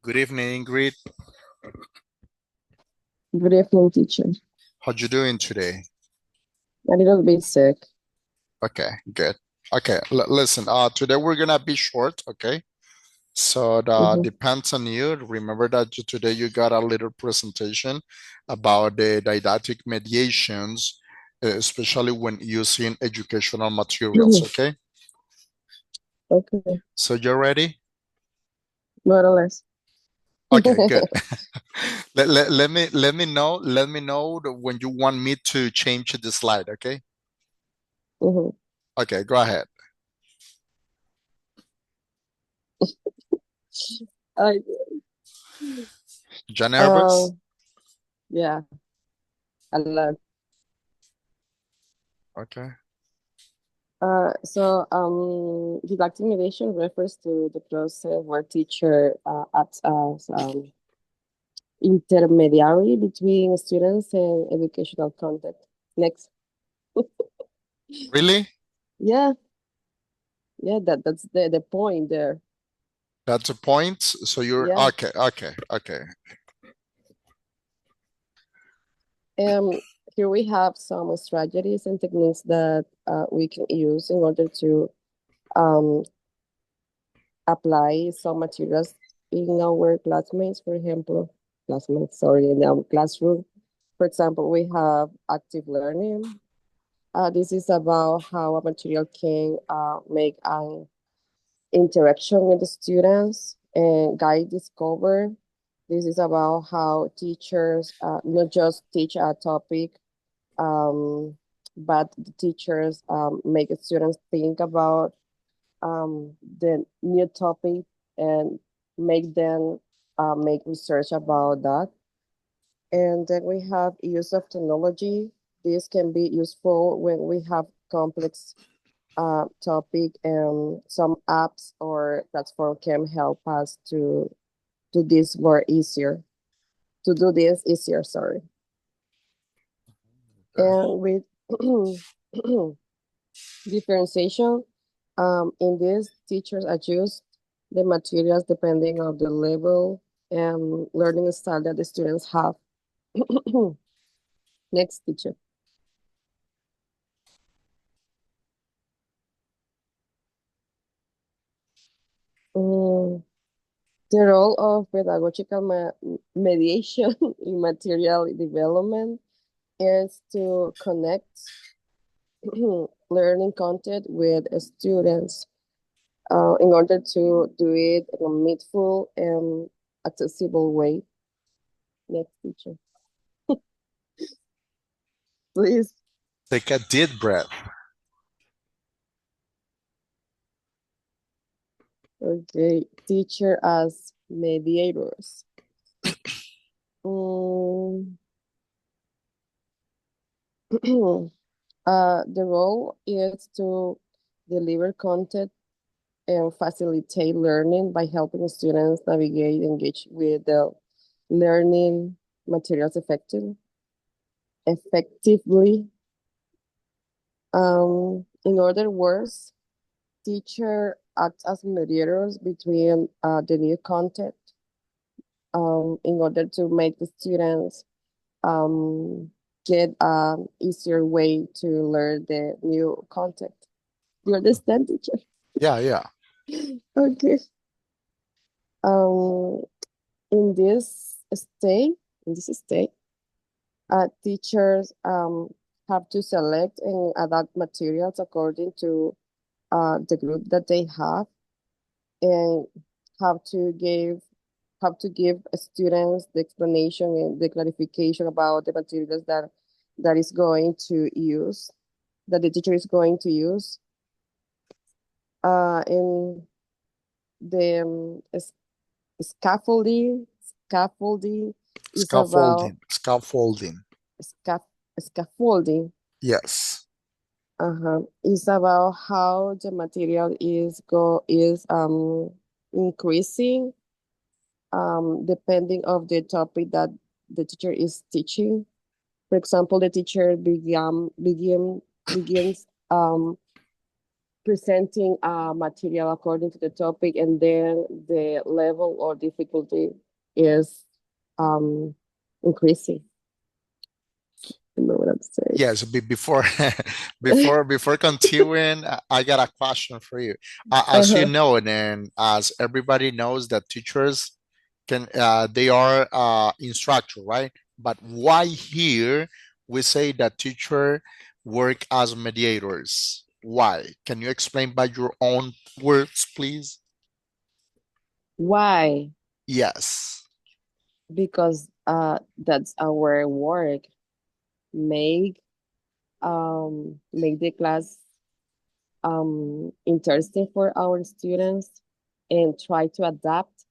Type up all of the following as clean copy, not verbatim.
Good evening, Ingrid. Good evening, teacher. How you doing today? A little bit sick. Okay, good. Okay, listen, today we're gonna be short, okay? So that Mm-hmm. depends on you. Remember that today you got a little presentation about the didactic mediations, especially when using educational materials, okay? Okay, So you're ready? more or less. Okay, good. Let me know when you want me to change the slide, okay? Mm-hmm. Okay, go ahead. I, You nervous? um, yeah, a lot. Okay. Didactic mediation refers to the process where teacher acts as intermediary between students and educational content. Next. Really? Yeah, yeah, that's the point there. That's a point. So you're Yeah. okay. Um, Here we have some strategies and techniques that we can use in order to um, apply some materials in our classmates, for example, in our classroom. For example, we have active learning. This is about how a material can make an interaction with the students and guide discover. This is about how teachers not just teach a topic, um, but the teachers make students think about the new topic and make them make research about that. And then we have use of technology. This can be useful when we have complex topic, and some apps or platform can help us to do this more easier, to do this easier, sorry. Okay. And with differentiation, in this, teachers adjust the materials depending on the level and learning style that the students have. Next, teacher. Mm, the role of pedagogical mediation in material development is to connect learning content with students in order to do it in a meaningful and accessible way. Next, teacher. Please. Take a deep breath. Okay, teacher as mediators. Mm, the role is to deliver content and facilitate learning by helping students navigate and engage with the learning materials effectively. In other words, teacher act as mediators between the new content in order to make the students um, get an easier way to learn the new content. Do you understand, teacher? Yeah, yeah. Okay. Um, in this state, teachers have to select and adapt materials according to the group that they have, and have to give students the explanation and the clarification about the materials that is going to use that the teacher is going to use. In the scaffolding scaffolding is about Scaffolding. scaff scaffolding. Yes. Is about how the material is increasing depending of the topic that the teacher is teaching. For example, the teacher begins presenting material according to the topic, and then the level or difficulty is increasing. I know what I'm saying. Yes, before before continuing, I got a question for you. As you Uh-huh. know, and as everybody knows, that teachers can they are instructor, right? But why here we say that teacher work as mediators? Why? Can you explain by your own words, please? Why? Yes. Because that's our work. Make make the class interesting for our students, and try to adapt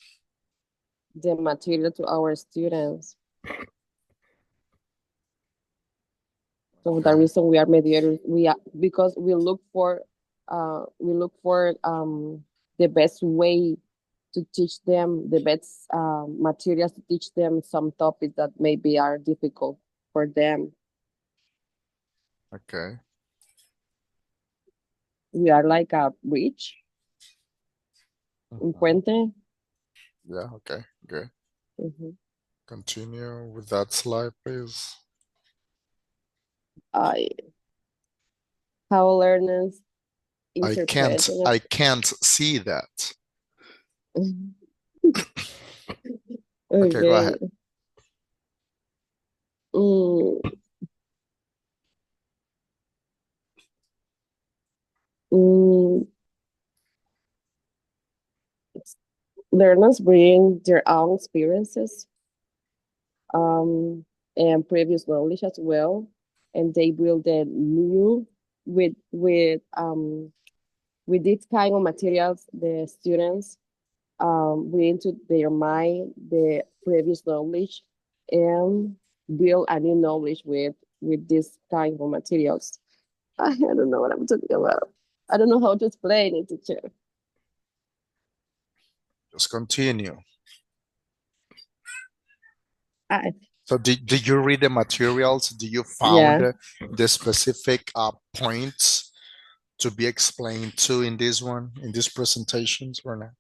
the material to our students. So the Okay. reason we are mediators, we are because we look for the best way to teach them, the best materials to teach them some topics that maybe are difficult for them. Okay. We are like a bridge, un Mhm. puente. Yeah. Okay. Good. Mhm. Continue with that slide, please. I How learners I interpret can't. and I can't see that. Okay, go ahead. okay. Mm, mm, learners bring their own experiences and previous knowledge as well, and they build a new with this kind of materials. The students bring to their mind the previous knowledge and build a new knowledge with this kind of materials. I don't know what I'm talking about. I don't know how to explain it, teacher. Just continue. I, So did you read the materials? Do you found yeah, the specific points to be explained to in this one, in these presentations or not?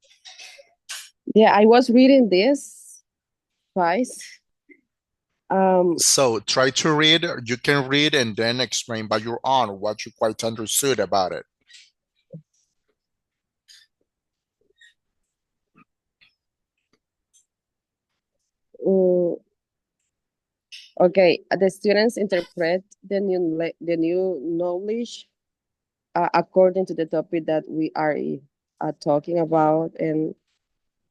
yeah. I was reading this twice. Um, So try to read, you can read and then explain by your own what you quite understood about it. mm, okay, the students interpret the new knowledge according to the topic that we are talking about, and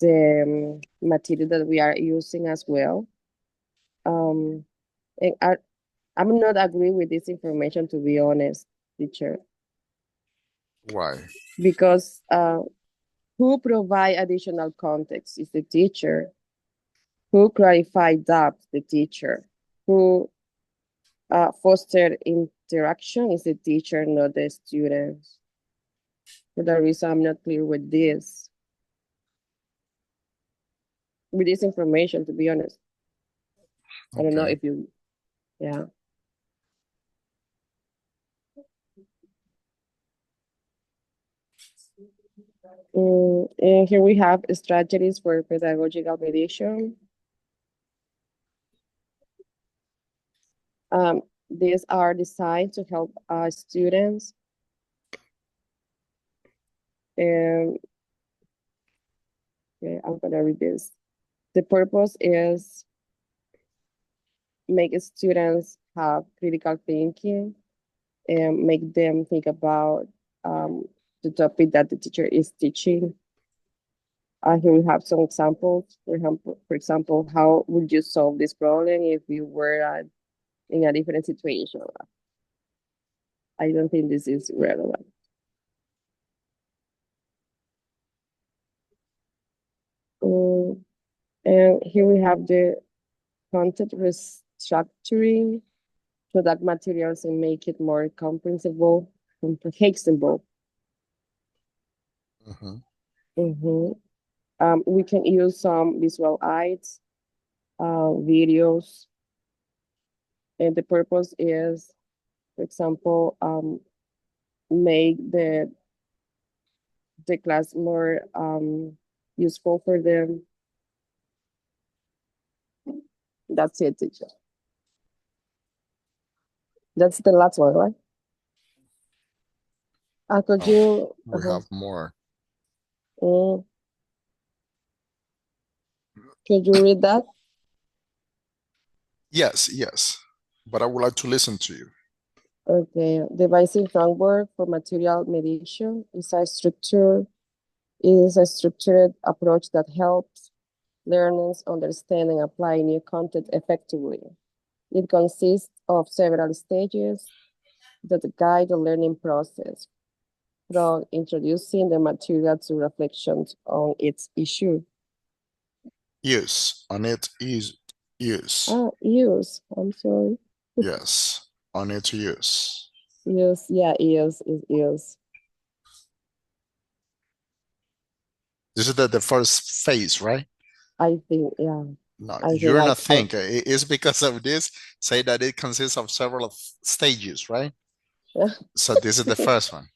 the material that we are using as well. Um, and I'm not agree with this information, to be honest, teacher, Why? because who provide additional context is the teacher. Who clarify doubts, the teacher. Who foster interaction is the teacher, not the students. For that reason, I'm not clear with this information, to be honest. I don't know Okay. if you, yeah. And here we have strategies for pedagogical mediation. These are designed to help students. And okay, I'm gonna read this. The purpose is make students have critical thinking and make them think about um, the topic that the teacher is teaching. Here we have some examples. For example, how would you solve this problem if you were in a different situation? I don't think this is relevant. Um, and here we have the content restructuring, product materials, and make it more comprehensible. Mhm. Mhm. We can use some visual aids, videos, and the purpose is, for example, make the the class more useful for them. That's it, teacher. That's the last one, right? Could Oh, you we have more. mm, could you read that? Yes, but I would like to listen to you. Okay, devising framework for material mediation is a structured approach that helps learners understand and apply new content effectively. It consists of several stages that guide the learning process, from introducing the material to reflections on its issue. Use on it is use. Use. I'm sorry. Yes, on it use. Use. Yeah, use. This is the first phase, right? I think, yeah. No, I think you're not think. It's because of this. Say that it consists of several stages, right? So this is the first one.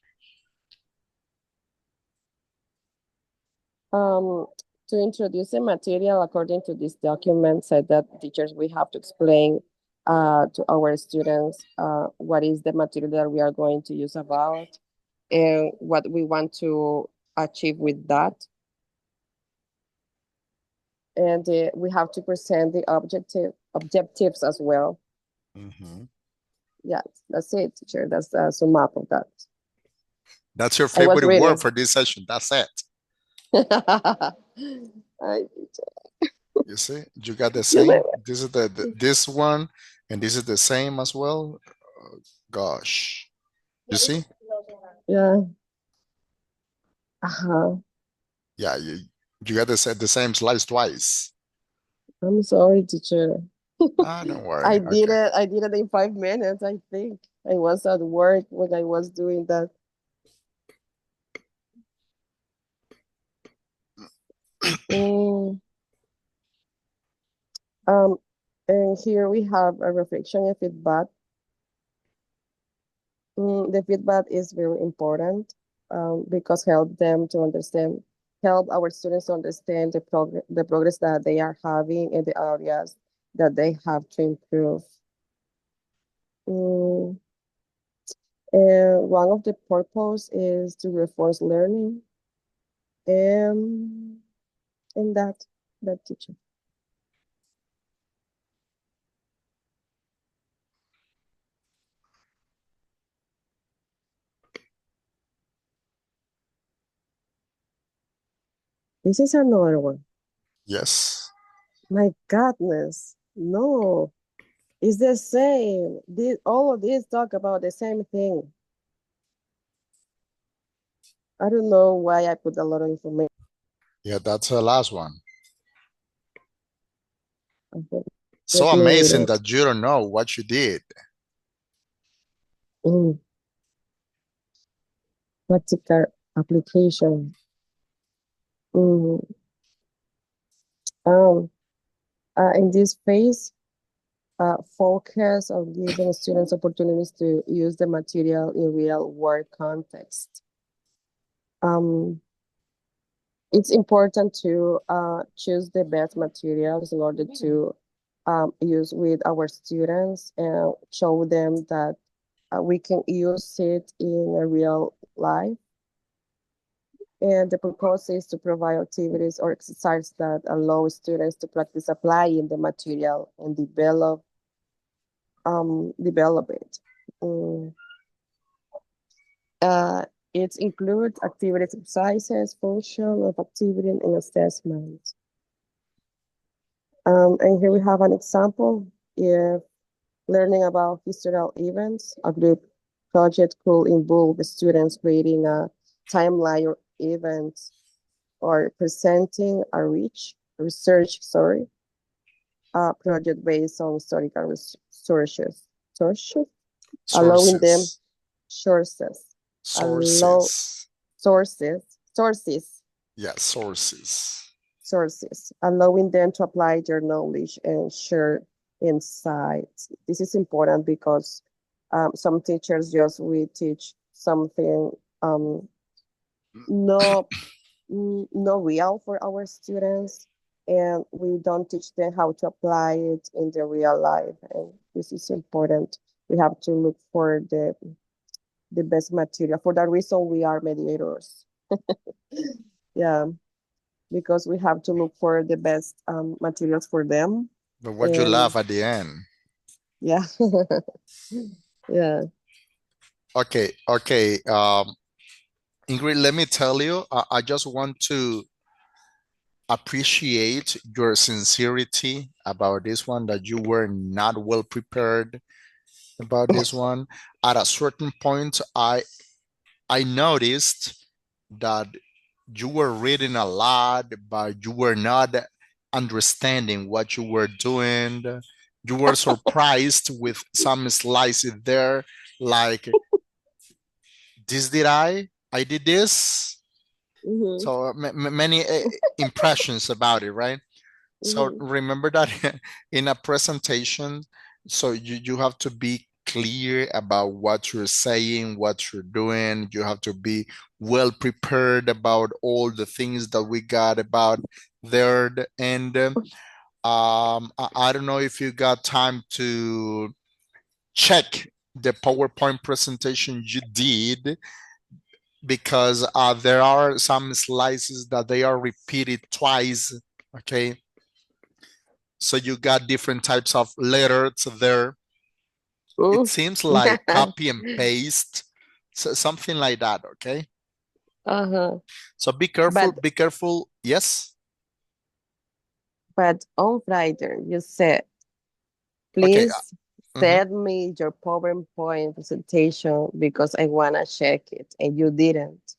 Um, to introduce a material according to this document said that teachers we have to explain to our students what is the material that we are going to use about and what we want to achieve with that. And we have to present the objectives as well. Mhm. Yeah, that's it, teacher. That's a sum up of that. That's your I was favorite word reading. for this session. That's it. I, You see, you got the you same. know, This is this one, and this is the same as well. Gosh, you see? yeah. Uh-huh. Yeah, you got the same slice twice. I'm sorry, teacher. Ah, don't worry. Okay. I did it in 5 minutes, I think. I was at work when I was doing that. Mm, um, and here we have a reflection and feedback. The feedback is very important because help our students to understand the progress that they are having in the areas that they have to improve. Mm, and one of the purpose is to reinforce learning and that teacher. This is another one. Yes. My goodness, no, it's the same. All of these talk about the same thing. I don't know why I put a lot of information. Yeah, that's the last one. Okay, So let me read amazing it. that you don't know what you did. Mm, practical application. Mm, um, in this phase, focus on giving students opportunities to use the material in real world context. Um, it's important to choose the best materials in order to use with our students and show them that we can use it in a real life. And the purpose is to provide activities or exercise that allow students to practice applying the material and develop it. Mm. Uh, it includes activities, exercises, function of activity, and assessment. And here we have an example. If learning about historical events, a group project could involve the students creating a timeline or events or presenting a research project based on historical sources, allowing them Sources. sources, allow Sources. sources, Yeah, sources. allowing them to apply their knowledge and share insights. This is important because some teachers just we teach something no no real for our students, and we don't teach them how to apply it in the real life, and this is important. We have to look for the best material. For that reason we are mediators. Yeah, because we have to look for the best materials for them. But what you And laugh at the end? yeah. Yeah. Okay, okay. Ingrid, let me tell you, I just want to appreciate your sincerity about this one, that you were not well prepared about this one. At a certain point, I noticed that you were reading a lot, but you were not understanding what you were doing. You were surprised with some slices there, like, this did I did this. Mm-hmm. So many impressions about it, right? So Mm-hmm. remember that in a presentation, so you have to be clear about what you're saying, what you're doing. You have to be well prepared about all the things that we got about there. And I don't know if you got time to check the PowerPoint presentation you did, because there are some slices that they are repeated twice. Okay, so you got different types of letters there. It Mm. seems like copy and paste, so something like that. Okay, Uh-huh. so be careful, But be careful. Yes. on Friday, you said, Okay. please Mhm. send me your PowerPoint presentation because I wanna check it, and you didn't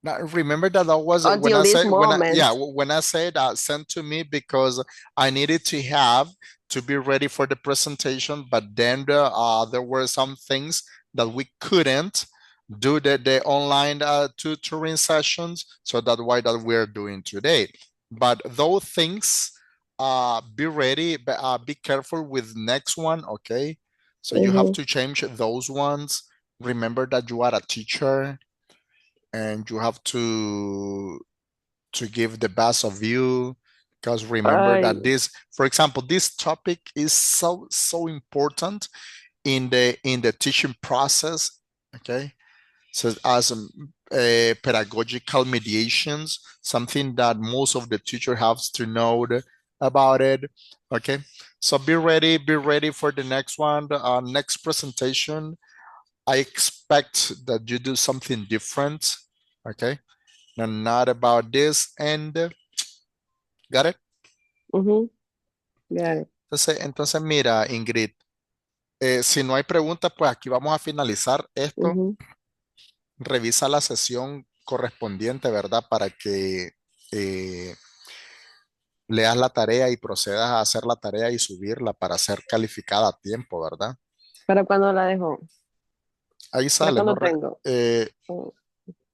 Now, remember that that was when until I this said, when I, yeah, moment. when I said sent to me, because I needed to have to be ready for the presentation, but then there were some things that we couldn't do, the online tutoring sessions, so that's why that we're doing today. But those things, be ready, be careful with next one. Okay, so you have Mm-hmm. to change those ones. Remember that you are a teacher, and you have to give the best of you, because remember I that this, for example, this topic is so important in the teaching process. Okay, so as pedagogical mediations, something that most of the teacher has to know about it. Okay, so be ready for the next one, the next presentation. I expect that you do something different. Okay, no, not about this. And got it. mm-hmm. Got it. Entonces mira, Ingrid, si no hay preguntas, pues aquí vamos a finalizar esto. Mm-hmm. Revisa la sesión correspondiente, ¿verdad? Para que eh, leas la tarea y procedas a hacer la tarea y subirla para ser calificada a tiempo, ¿verdad? ¿Para cuándo la dejo? Ahí ¿Para sale, no cuándo tengo? Oh,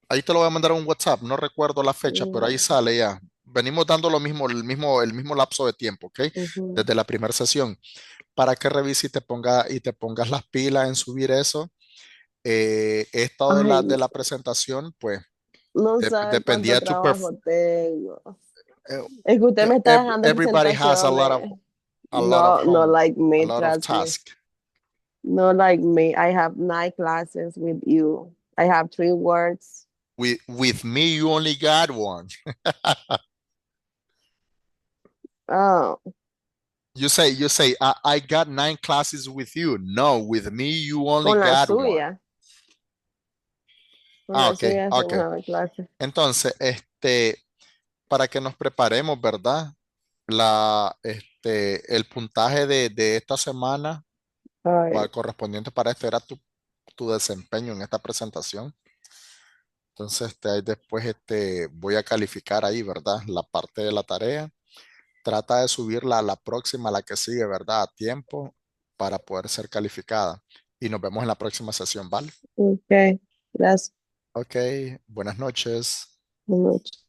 ahí te lo voy a mandar un WhatsApp, no recuerdo la fecha, pero ahí no. sale ya. Venimos dando lo mismo, el mismo lapso de tiempo, ¿ok? Ujú. Desde la primera sesión, para que revise y te pongas las pilas en subir eso. Esto Ay, de la presentación, pues no sabe dependía cuánto de tu trabajo tengo. eh, Es que usted me está dejando everybody has presentaciones. a lot of No home, like a me, lot of trust me. task. No like me. I have 9 classes with you. I have 3 words. With me, you only got one. Oh, You say, I got 9 classes with you. No, with me, you only con la got one. suya. Con Ah, la ok, suya ok. hacemos 9 clases. Entonces, para que nos preparemos, ¿verdad? El puntaje de esta semana, Ay, correspondiente para esto, era tu desempeño en esta presentación. Entonces, ahí después, voy a calificar ahí, ¿verdad? La parte de la tarea. Trata de subirla a la próxima, a la que sigue, ¿verdad? A tiempo para poder ser calificada. Y nos vemos en la próxima sesión, ¿vale? ok. Gracias. Ok, buenas noches. Buenas noches.